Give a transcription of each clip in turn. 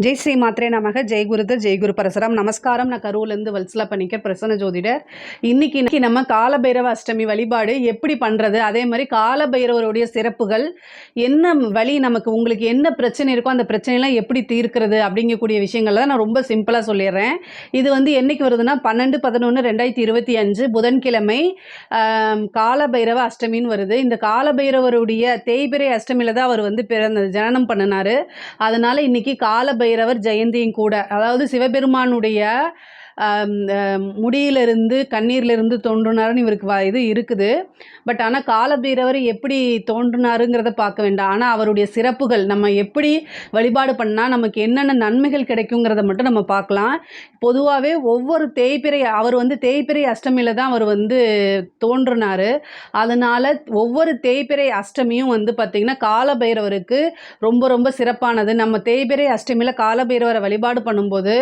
ஜெய் ஸ்ரீ மாத்ரே நமக. ஜெய் குருதர், ஜெய் குரு பரசுராம். நமஸ்காரம். நான் கரூர்லேருந்து வல்சலா பண்ணிக்க பிரசன்ன ஜோதிடர். இன்னைக்கு நம்ம காலபைரவ அஷ்டமி வழிபாடு எப்படி பண்ணுறது, அதே மாதிரி காலபைரவருடைய சிறப்புகள் என்ன, வழி நமக்கு உங்களுக்கு என்ன பிரச்சனை இருக்கோ அந்த பிரச்சனைலாம் எப்படி தீர்க்கிறது அப்படிங்கக்கூடிய விஷயங்கள் தான் நான் ரொம்ப சிம்பிளாக சொல்லிடுறேன். இது என்னைக்கு வருதுன்னா 12/11/2025 புதன்கிழமை காலபைரவ அஷ்டமின்னு வருது. இந்த காலபைரவருடைய தேய்பிறை அஷ்டமியில் தான் அவர் ஜனனம் பண்ணினார். அதனால் இன்னைக்கு காலபைரவர் ஜெயந்தியும் கூட. அதாவது சிவபெருமானுடைய முடியிலிருந்து கண்ணீர்லேருந்து தோன்றினாருன்னு இவருக்கு இது இருக்குது. பட் ஆனால் காலபைரவர் எப்படி தோன்றினாருங்கிறத பார்க்க வேண்டாம். ஆனால் அவருடைய சிறப்புகள் நம்ம எப்படி வழிபாடு பண்ணால் நமக்கு என்னென்ன நன்மைகள் கிடைக்குங்கிறத மட்டும் நம்ம பார்க்கலாம். பொதுவாகவே ஒவ்வொரு தேய்பிறை அவர் தேய்பிறை அஷ்டமியில் தான் அவர் தோன்றினார். அதனால் ஒவ்வொரு தேய்பிறை அஷ்டமியும் பார்த்திங்கன்னா காலபைரவருக்கு ரொம்ப ரொம்ப சிறப்பானது. நம்ம தேய்பிறை அஷ்டமியில் காலபைரவரை வழிபாடு பண்ணும்போது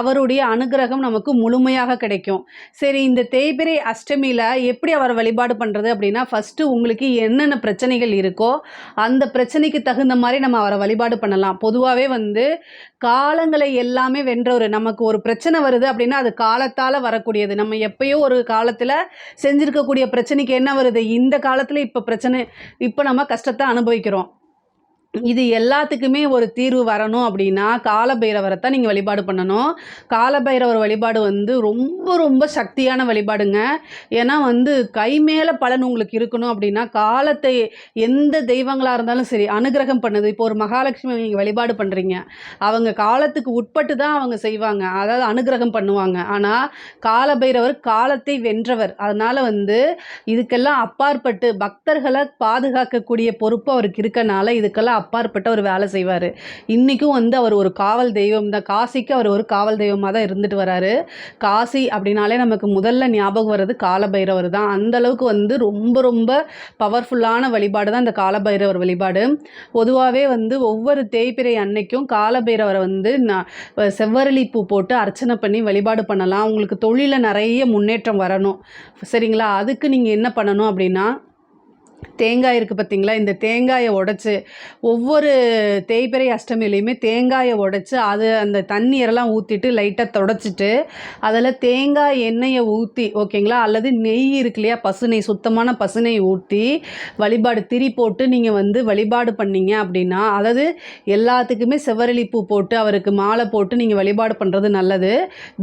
அவருடைய அனுகிரகம் நமக்கு முழுமையாக கிடைக்கும். சரி, இந்த தேய்பிறை அஷ்டமியில் எப்படி அவரை வழிபாடு பண்ணுறது அப்படின்னா, ஃபஸ்ட்டு உங்களுக்கு என்னென்ன பிரச்சனைகள் இருக்கோ அந்த பிரச்சனைக்கு தகுந்த மாதிரி நம்ம அவரை வழிபாடு பண்ணலாம். பொதுவாகவே காலங்களை எல்லாமே வென்றவர். நமக்கு ஒரு பிரச்சனை வருது அப்படின்னா அது காலத்தால் வரக்கூடியது. நம்ம எப்பயோ ஒரு காலத்தில் செஞ்சுருக்கக்கூடிய பிரச்சனைக்கு என்ன வருது, இந்த காலத்தில் இப்போ பிரச்சனை, இப்போ நம்ம கஷ்டத்தை அனுபவிக்கிறோம். இது எல்லாத்துக்குமே ஒரு தீர்வு வரணும் அப்படின்னா காலபைரவரை தான் நீங்கள் வழிபாடு பண்ணணும். காலபைரவர் வழிபாடு ரொம்ப ரொம்ப சக்தியான வழிபாடுங்க. ஏன்னா கை மேலே பலன் உங்களுக்கு இருக்கணும் அப்படின்னா காலத்தை எந்த தெய்வங்களாக இருந்தாலும் சரி அனுகிரகம் பண்ணுது. இப்போ ஒரு மகாலட்சுமி நீங்கள் வழிபாடு பண்ணுறீங்க, அவங்க காலத்துக்கு உட்பட்டு தான் அவங்க செய்வாங்க, அதாவது அனுகிரகம் பண்ணுவாங்க. ஆனால் காலபைரவர் காலத்தை வென்றவர். அதனால் இதுக்கெல்லாம் அப்பாற்பட்டு பக்தர்களை பாதுகாக்கக்கூடிய பொறுப்பு அவருக்கு இருக்கனால இதுக்கெல்லாம் அப்பாற்பட்ட ஒரு வேலை செய்வார். இன்றைக்கும் அவர் ஒரு காவல் தெய்வம் தான். காசிக்கு அவர் ஒரு காவல் தெய்வமாக தான் இருந்துட்டு வராரு. காசி அப்படின்னாலே நமக்கு முதல்ல ஞாபகம் வர்றது காலபைரவர் தான். அந்தளவுக்கு ரொம்ப ரொம்ப பவர்ஃபுல்லான வழிபாடு தான் இந்த காலபைரவர் வழிபாடு. பொதுவாகவே ஒவ்வொரு தேய்பிறை அன்னைக்கும் காலபைரவரை செவ்வரளி பூ போட்டு அர்ச்சனை பண்ணி வழிபாடு பண்ணலாம். உங்களுக்கு தொழிலில் நிறைய முன்னேற்றம் வரணும். சரிங்களா? அதுக்கு நீங்கள் என்ன பண்ணணும் அப்படின்னா, தேங்காய் இருக்குது பார்த்திங்களா, இந்த தேங்காயை உடைச்சி ஒவ்வொரு தேய்பிறை அஷ்டமிலையுமே தேங்காயை உடைச்சி அது அந்த தண்ணீரெல்லாம் ஊற்றிட்டு லைட்டாக தொடச்சிட்டு அதில் தேங்காய் எண்ணெயை ஊற்றி, ஓகேங்களா, அல்லது நெய் இருக்கு இல்லையா, பசுநெய், சுத்தமான பசுநெய் ஊற்றி வழிபாடு திரி போட்டு நீங்கள் வழிபாடு பண்ணிங்க அப்படின்னா, அதாவது எல்லாத்துக்குமே செவ்வரளி பூ போட்டு அவருக்கு மாலை போட்டு நீங்கள் வழிபாடு பண்ணுறது நல்லது.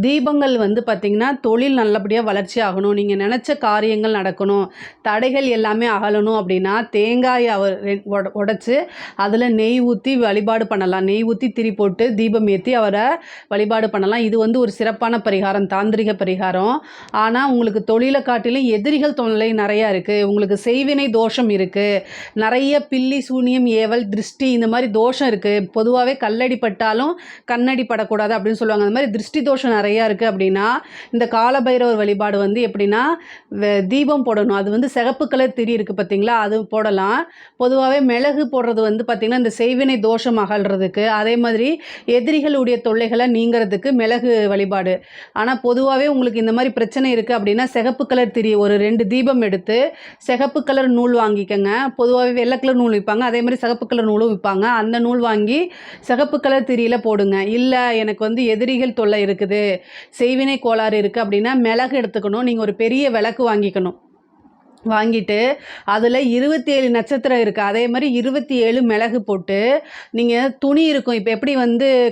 தீபங்கள் பார்த்திங்கன்னா தொழில் நல்லபடியாக வளர்ச்சி ஆகணும், நீங்கள் நினச்ச காரியங்கள் நடக்கணும், தடைகள் எல்லாமே அகலணும் அப்படின்னா தேங்காயை அவர் உடைச்சு அதில் நெய் ஊற்றி வழிபாடு பண்ணலாம். நெய் ஊற்றி திரி போட்டு தீபம் ஏற்றி அவரை வழிபாடு பண்ணலாம். இது ஒரு சிறப்பான பரிகாரம், தாந்திரிக பரிகாரம். ஆனால் உங்களுக்கு தொழிலை காட்டிலும் எதிரிகள் தொல்லை நிறையா இருக்குது, உங்களுக்கு செய்வினை தோஷம் இருக்குது, நிறைய பில்லி சூனியம் ஏவல் திருஷ்டி இந்த மாதிரி தோஷம் இருக்குது. பொதுவாகவே கல்லடி பட்டாலும் கண்ணடி படக்கூடாது அப்படின்னு சொல்லுவாங்க. அந்த மாதிரி திருஷ்டி தோஷம் நிறையா இருக்குது அப்படின்னா இந்த காலபைரவர் வழிபாடு எப்படின்னா தீபம் போடணும். அது சிகப்பு கலர் திரி இருக்குது பார்த்தீங்களா, அது போடலாம். பொதுவாகவே மிளகு போடுறது பார்த்திங்கன்னா இந்த செய்வினை தோஷம் அகல்றதுக்கு, அதே மாதிரி எதிரிகளுடைய தொல்லைகளை நீங்கிறதுக்கு மிளகு வழிபாடு. ஆனால் பொதுவாகவே உங்களுக்கு இந்த மாதிரி பிரச்சனை இருக்குது அப்படின்னா சிகப்பு கலர் திரி ஒரு 2 தீபம் எடுத்து சிகப்பு கலர் நூல் வாங்கிக்கோங்க. பொதுவாகவே வெள்ளை கலர் நூல் விற்பாங்க, அதே மாதிரி சிகப்பு கலர் நூலும் விற்பாங்க. அந்த நூல் வாங்கி சிகப்பு கலர் திரியில் போடுங்க. இல்லை எனக்கு எதிரிகள் தொல்லை இருக்குது, செய்வினை கோளாறு இருக்குது அப்படின்னா மிளகு எடுத்துக்கணும். நீங்கள் ஒரு பெரிய விளக்கு வாங்கிக்கணும். வாங்கிட்டு அதில் 27 நட்சத்திரம் இருக்குது, அதே மாதிரி 27 மிளகு போட்டு நீங்கள் துணி இருக்கும். இப்போ எப்படி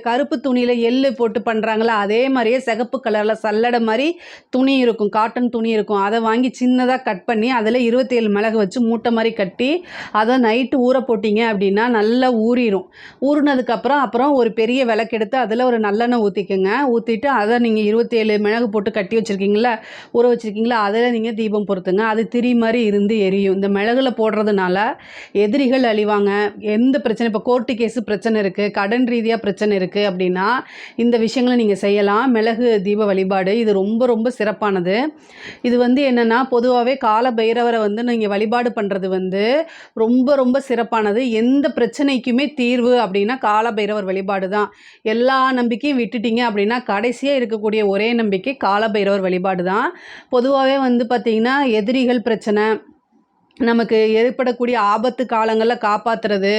கருப்பு துணியில் எள்ளு போட்டு பண்ணுறாங்களா, அதே மாதிரியே சிகப்பு கலரில் சல்லடை மாதிரி துணி இருக்கும், காட்டன் துணி இருக்கும். அதை வாங்கி சின்னதாக கட் பண்ணி அதில் 27 மிளகு வச்சு மூட்டை மாதிரி கட்டி அதை நைட்டு ஊற போட்டிங்க அப்படின்னா நல்லா ஊறிடும். ஊறினதுக்கப்புறம் ஒரு பெரிய விளக்கு எடுத்து அதில் ஒரு நல்லெண்ணெய் ஊற்றிக்கோங்க. ஊற்றிட்டு அதை நீங்கள் 27 மிளகு போட்டு கட்டி வச்சுருக்கீங்களா, ஊற வச்சுருக்கீங்களா, அதில் நீங்கள் தீபம் பொருத்துங்க. அது திரி மாதிரி இருந்து எரியும். இந்த மிளகுல போடுறதுனால எதிரிகள் அழிவாங்க. எந்த பிரச்சனை, இப்போ கோர்ட்டு கேஸு பிரச்சனை இருக்குது, கடன் ரீதியாக பிரச்சனை இருக்குது அப்படின்னா இந்த விஷயங்களை நீங்கள் செய்யலாம். மிளகு தீப வழிபாடு இது ரொம்ப ரொம்ப சிறப்பானது. இது என்னென்னா பொதுவாகவே கால பைரவரை நீங்கள் வழிபாடு பண்ணுறது ரொம்ப ரொம்ப சிறப்பானது. எந்த பிரச்சனைக்குமே தீர்வு அப்படின்னா கால பைரவர் வழிபாடு தான். எல்லா நம்பிக்கையும் விட்டுட்டீங்க அப்படின்னா கடைசியாக இருக்கக்கூடிய ஒரே நம்பிக்கை கால பைரவர் வழிபாடு தான். பொதுவாகவே பார்த்திங்கன்னா எதிரிகள் பிரச்சனை, நமக்கு ஏற்படக்கூடிய ஆபத்து காலங்களில் காப்பாற்றுறது,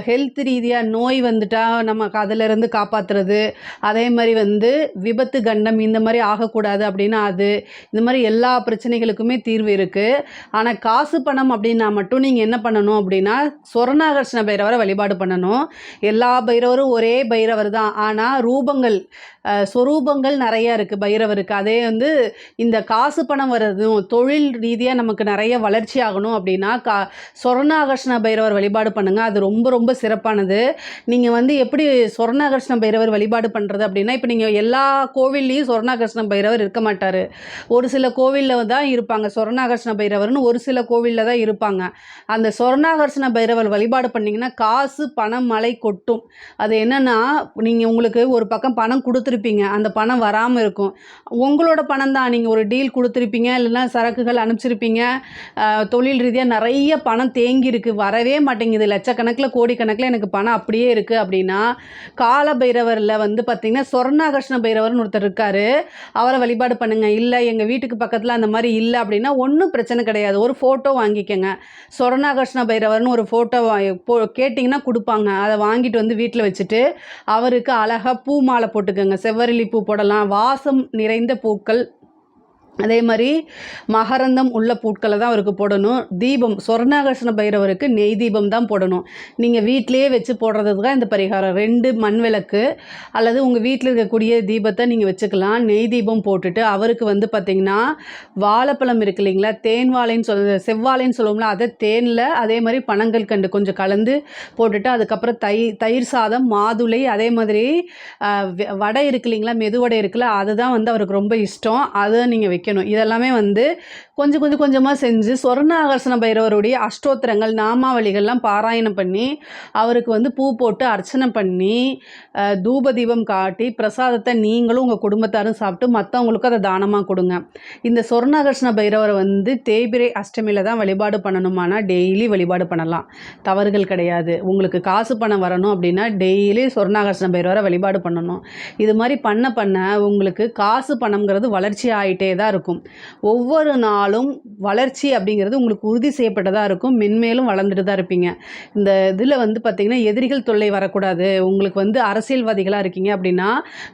ஹெல்த் ரீதியாக நோய் வந்துட்டால் நமக்கு அதிலிருந்து காப்பாற்றுறது, அதே மாதிரி வந்து விபத்து கண்டம் இந்த மாதிரி ஆகக்கூடாது அப்படின்னா அது, இந்த மாதிரி எல்லா பிரச்சனைகளுக்குமே தீர்வு இருக்குது. ஆனால் காசு பணம் அப்படின்னா மட்டும் நீங்கள் என்ன பண்ணணும் அப்படின்னா சொர்ணாகர்ஷ்ண பைரவரை வழிபாடு பண்ணணும். எல்லா பைரவரும் ஒரே பைரவர் தான், ஆனால் ரூபங்கள் சொரூபங்கள் நிறையா இருக்குது பைரவருக்கு. அதே வந்து இந்த காசு பணம் வர்றதும் தொழில் ரீதியாக நமக்கு நிறைய வளர்ச்சி ஆகணும் அப்படின்னா சொர்ணாகர்ஷ்ண பைரவர் வழிபாடு பண்ணுங்கள். அது ரொம்ப ரொம்ப சிறப்பானது. நீங்கள் வந்து எப்படி சொர்ணாகர்ஷ்ண பைரவர் வழிபாடு பண்ணுறது அப்படின்னா, இப்போ நீங்கள் எல்லா கோவில்லையும் சொர்ணாகர்ஷ்ண பைரவர் இருக்க மாட்டார். ஒரு சில கோவிலில் தான் இருப்பாங்க சொர்ணாகர்ஷ்ண பைரவர்னு, ஒரு சில கோவிலில் தான் இருப்பாங்க. அந்த சொர்ணாகர்ஷ்ண பைரவர் வழிபாடு பண்ணிங்கன்னா காசு பணம் மழை கொட்டும். அது என்னென்னா, நீங்கள் உங்களுக்கு ஒரு பக்கம் பணம் கொடுத்துருப்பீங்க, அந்த பணம் வராமல் இருக்கும். உங்களோட பணம் தான், நீங்கள் ஒரு டீல் கொடுத்துருப்பீங்க, இல்லைன்னா சரக்குகள் அனுப்பிச்சிருப்பீங்க, தொழில் ரீதியாக நிறைய பணம் தேங்கியிருக்கு, வரவே மாட்டேங்குது, லட்சக்கணக்கில் கோடிக்கணக்கில் எனக்கு பணம் அப்படியே இருக்குது அப்படின்னா, கால பைரவரில் வந்து பார்த்திங்கன்னா சொர்ணாகர்ஷ்ண பைரவர்னு ஒருத்தர் இருக்கார், அவரை வழிபாடு பண்ணுங்கள். இல்லை எங்கள் வீட்டுக்கு பக்கத்தில் அந்த மாதிரி இல்லை அப்படின்னா ஒன்றும் பிரச்சனை கிடையாது, ஒரு ஃபோட்டோ வாங்கிக்கோங்க. சொர்ணாகர்ஷ்ண பைரவர்னு ஒரு ஃபோட்டோ கேட்டிங்கன்னா கொடுப்பாங்க. அதை வாங்கிட்டு வந்து வீட்டில் வச்சுட்டு அவருக்கு அழகாக பூ மாலை போட்டுக்கோங்க. செவ்வரளி பூ போடலாம், வாசம் நிறைந்த பூக்கள், அதே மாதிரி மகரந்தம் உள்ள பூட்களை தான் அவருக்கு போடணும். தீபம் சொர்ணாகர்ஷ்ண பைரவருக்கு நெய் தீபம் தான் போடணும். நீங்கள் வீட்டிலேயே வச்சு போடுறதுக்கு தான் இந்த பரிகாரம். 2 மண் விளக்கு அல்லது உங்கள் வீட்டில் இருக்கக்கூடிய தீபத்தை நீங்கள் வச்சுக்கலாம். நெய் தீபம் போட்டுட்டு அவருக்கு வந்து பார்த்திங்கன்னா வாழைப்பழம் இருக்கு இல்லைங்களா, தேன் வாழைன்னு செவ்வாழைன்னு சொல்லுவோம்ல, அதை தேனில் அதே மாதிரி பனங்கள் கண்டு கொஞ்சம் கலந்து போட்டுட்டு அதுக்கப்புறம் தயிர் சாதம், மாதுளை, அதே மாதிரி வடை இருக்கு இல்லைங்களா, மெதுவடை இருக்குல்ல, அதுதான் வந்து அவருக்கு ரொம்ப இஷ்டம், அதை நீங்கள் வைக்கணும். இதெல்லாமே வந்து கொஞ்சமாக செஞ்சு சொர்ணாகர்ஷ்ண பைரவருடைய அஷ்டோத்திரங்கள் நாமாவளிகள்லாம் பாராயணம் பண்ணி அவருக்கு வந்து பூ போட்டு அர்ச்சனை பண்ணி தூப தீபம் காட்டி பிரசாதத்தை நீங்களும் உங்கள் குடும்பத்தாரும் சாப்பிட்டு மற்றவங்களுக்கும் அதை தானமாக கொடுங்க. இந்த சொர்ணாகர்ஷ்ண பைரவரை வந்து தேய்பிறை அஷ்டமியில் தான் வழிபாடு பண்ணணுமானா டெய்லி வழிபாடு பண்ணலாம், தவறுகள் கிடையாது. உங்களுக்கு காசு பணம் வரணும் அப்படின்னா டெய்லி சொர்ணாகர்ஷ்ண பைரவரை வழிபாடு பண்ணணும். இது மாதிரி பண்ண உங்களுக்கு காசு பணம்ங்கிறது வளர்ச்சி ஆகிட்டே தான் இருக்கும். ஒவ்வொரு நாளும் வளர்ச்சி அப்படிங்கிறது உங்களுக்கு உறுதி செய்யப்பட்டதாக இருக்கும். மென்மேலும் வளர்ந்துட்டு தான் இருப்பீங்க. இந்த இதில் வந்து பார்த்திங்கன்னா எதிரிகள் தொல்லை வரக்கூடாது. உங்களுக்கு வந்து அரசியல்வாதிகளாக இருக்கீங்க அப்படின்னா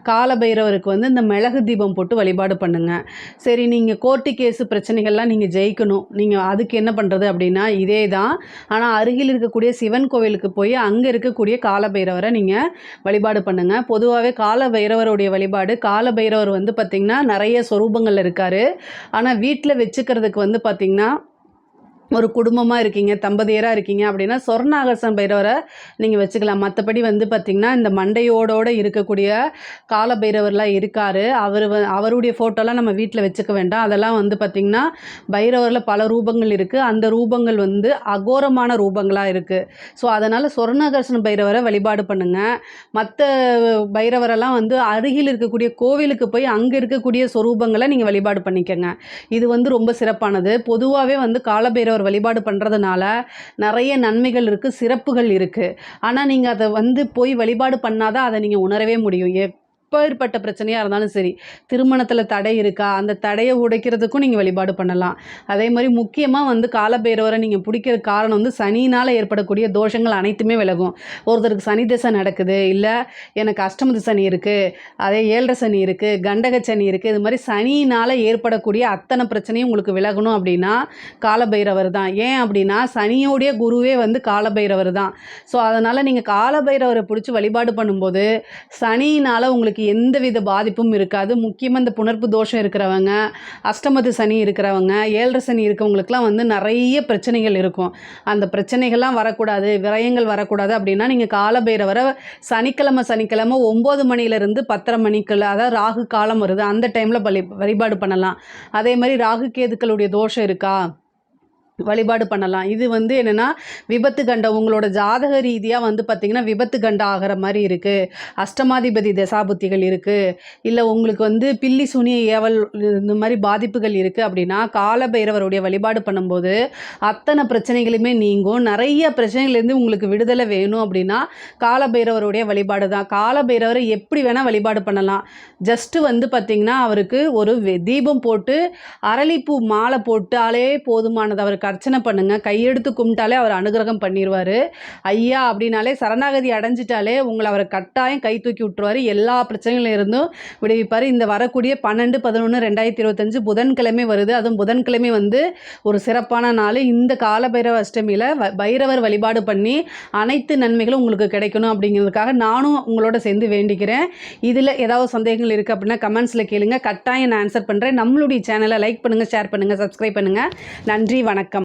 காலபைரவருக்கு வந்து இந்த மிளகு தீபம் போட்டு வழிபாடு பண்ணுங்கள். சரி, நீங்கள் கோர்ட்டு கேஸு பிரச்சனைகள்லாம் நீங்கள் ஜெயிக்கணும், நீங்கள் அதுக்கு என்ன பண்ணுறது அப்படின்னா இதே தான். ஆனால் அருகில் இருக்கக்கூடிய சிவன் கோவிலுக்கு போய் அங்கே இருக்கக்கூடிய காலபைரவரை நீங்கள் வழிபாடு பண்ணுங்கள். பொதுவாகவே காலபைரவருடைய வழிபாடு, காலபைரவர் வந்து பார்த்திங்கன்னா நிறைய சொரூபங்கள் இருக்கார். ஆனால் வீட்டில் வச்சுக்கிறதுக்கு வந்து பார்த்திங்கன்னா ஒரு குடும்பமாக இருக்கீங்க, தம்பதியராக இருக்கீங்க அப்படின்னா சொர்ணாகர்ஷ்ண பைரவரை நீங்கள் வச்சுக்கலாம். மற்றபடி வந்து பார்த்திங்கன்னா இந்த மண்டையோடு இருக்கக்கூடிய காலபைரவர்லாம் இருக்கார், அவருடைய ஃபோட்டோலாம் நம்ம வீட்டில் வச்சுக்க வேண்டாம். அதெல்லாம் வந்து பார்த்திங்கன்னா பைரவரில் பல ரூபங்கள் இருக்குது, அந்த ரூபங்கள் வந்து அகோரமான ரூபங்களாக இருக்குது. ஸோ அதனால் சொர்ணாகர்ஷ்ண பைரவரை வழிபாடு பண்ணுங்கள். மற்ற பைரவரெல்லாம் வந்து அருகில் இருக்கக்கூடிய கோவிலுக்கு போய் அங்கே இருக்கக்கூடிய சொரூபங்களை நீங்கள் வழிபாடு பண்ணிக்கோங்க. இது வந்து ரொம்ப சிறப்பானது. பொதுவாகவே வந்து காலபைரவர் வழிபாடு பண்ணுறதுனால நிறைய நன்மைகள் இருக்குது, சிறப்புகள் இருக்குது. ஆனால் நீங்கள் அதை வந்து போய் வழிபாடு பண்ணாதான் அதை நீங்கள் உணரவே முடியும். எப்பேற்பட்ட பிரச்சனையாக இருந்தாலும் சரி, திருமணத்தில் தடை இருக்கா, அந்த தடையை உடைக்கிறதுக்கும் நீங்கள் வழிபாடு பண்ணலாம். அதே மாதிரி முக்கியமாக வந்து காலபைரவரை நீங்கள் பிடிக்கிற காரணம் வந்து சனினால் ஏற்படக்கூடிய தோஷங்கள் அனைத்துமே விலகும். ஒருத்தருக்கு சனி திசை நடக்குது, இல்லை எனக்கு அஷ்டம சனி இருக்குது, அதே 7 சனி இருக்குது, கண்டக சனி இருக்குது, இது மாதிரி சனியினால் ஏற்படக்கூடிய அத்தனை பிரச்சனையும் உங்களுக்கு விலகணும் அப்படின்னா காலபைரவர் தான். ஏன் அப்படின்னா சனியோடைய குருவே வந்து காலபைரவர் தான். ஸோ அதனால் நீங்கள் காலபைரவரை பிடிச்சி வழிபாடு பண்ணும்போது சனியினால் உங்களுக்கு எந்தவித பாதிப்பும் இருக்காது. முக்கியமாக இந்த புணர்ப்பு தோஷம் இருக்கிறவங்க, அஷ்டமத்து சனி இருக்கிறவங்க, 7 சனி இருக்கவங்களுக்குலாம் வந்து நிறைய பிரச்சனைகள் இருக்கும். அந்த பிரச்சனைகள்லாம் வரக்கூடாது, விரயங்கள் வரக்கூடாது அப்படின்னா நீங்கள் காலபைரவரை சனிக்கிழமை 9 மணிலேருந்து 10:30 மணிக்குள்ள, அதாவது ராகு காலம் வருது அந்த டைமில் வழிபாடு பண்ணலாம். அதே மாதிரி ராகு கேதுக்களுடைய தோஷம் இருக்கா, வழிபாடு பண்ணலாம். இது வந்து என்னென்னா விபத்து கண்டம், உங்களோட ஜாதக ரீதியாக வந்து பார்த்திங்கன்னா விபத்து கண்டம் ஆகிற மாதிரி இருக்குது, அஷ்டமாதிபதி தசாபுத்திகள் இருக்குது, இல்லை உங்களுக்கு வந்து பில்லி சுனி ஏவல் இந்த மாதிரி பாதிப்புகள் இருக்குது அப்படின்னா காலபைரவருடைய வழிபாடு பண்ணும்போது அத்தனை பிரச்சனைகளுமே நீங்கும். நிறைய பிரச்சனைகள்லேருந்து உங்களுக்கு விடுதலை வேணும் அப்படின்னா காலபைரவருடைய வழிபாடு தான். காலபைரவரை எப்படி வேணால் வழிபாடு பண்ணலாம். ஜஸ்ட்டு வந்து பார்த்திங்கன்னா அவருக்கு ஒரு தீபம் போட்டு அரளிப்பூ மாலை போட்டாலே போதுமானது. அவருக்கு அவருக்கு அர்ச்சனை பண்ணுங்கள். கையெடுத்து கும்பிட்டாலே அவர் அனுகிரகம் பண்ணிடுவார். ஐயா அப்படின்னாலே சரணாகதி அடைஞ்சிட்டாலே உங்களை அவரை கட்டாயம் கை தூக்கி விட்டுருவார். எல்லா பிரச்சனைகளில் இருந்தும் விடுவிப்பார். இந்த வரக்கூடிய 12/11/2025 புதன்கிழமை வருது. அதுவும் புதன்கிழமை வந்து ஒரு சிறப்பான நாள். இந்த காலபைரவ அஷ்டமியில் பைரவர் வழிபாடு பண்ணி அனைத்து நன்மைகளும் உங்களுக்கு கிடைக்கணும் அப்படிங்கிறதுக்காக நானும் உங்களோட சேர்ந்து வேண்டிக்கிறேன். இதில் ஏதாவது சந்தேகங்கள் இருக்குது அப்படின்னா கமெண்ட்ஸில் கேளுங்க. கட்டாயம் நான் ஆன்சர் பண்ணுறேன். நம்மளுடைய சேனலை லைக் பண்ணுங்கள், ஷேர் பண்ணுங்கள், சப்ஸ்கிரைப் பண்ணுங்கள். நன்றி, வணக்கம்.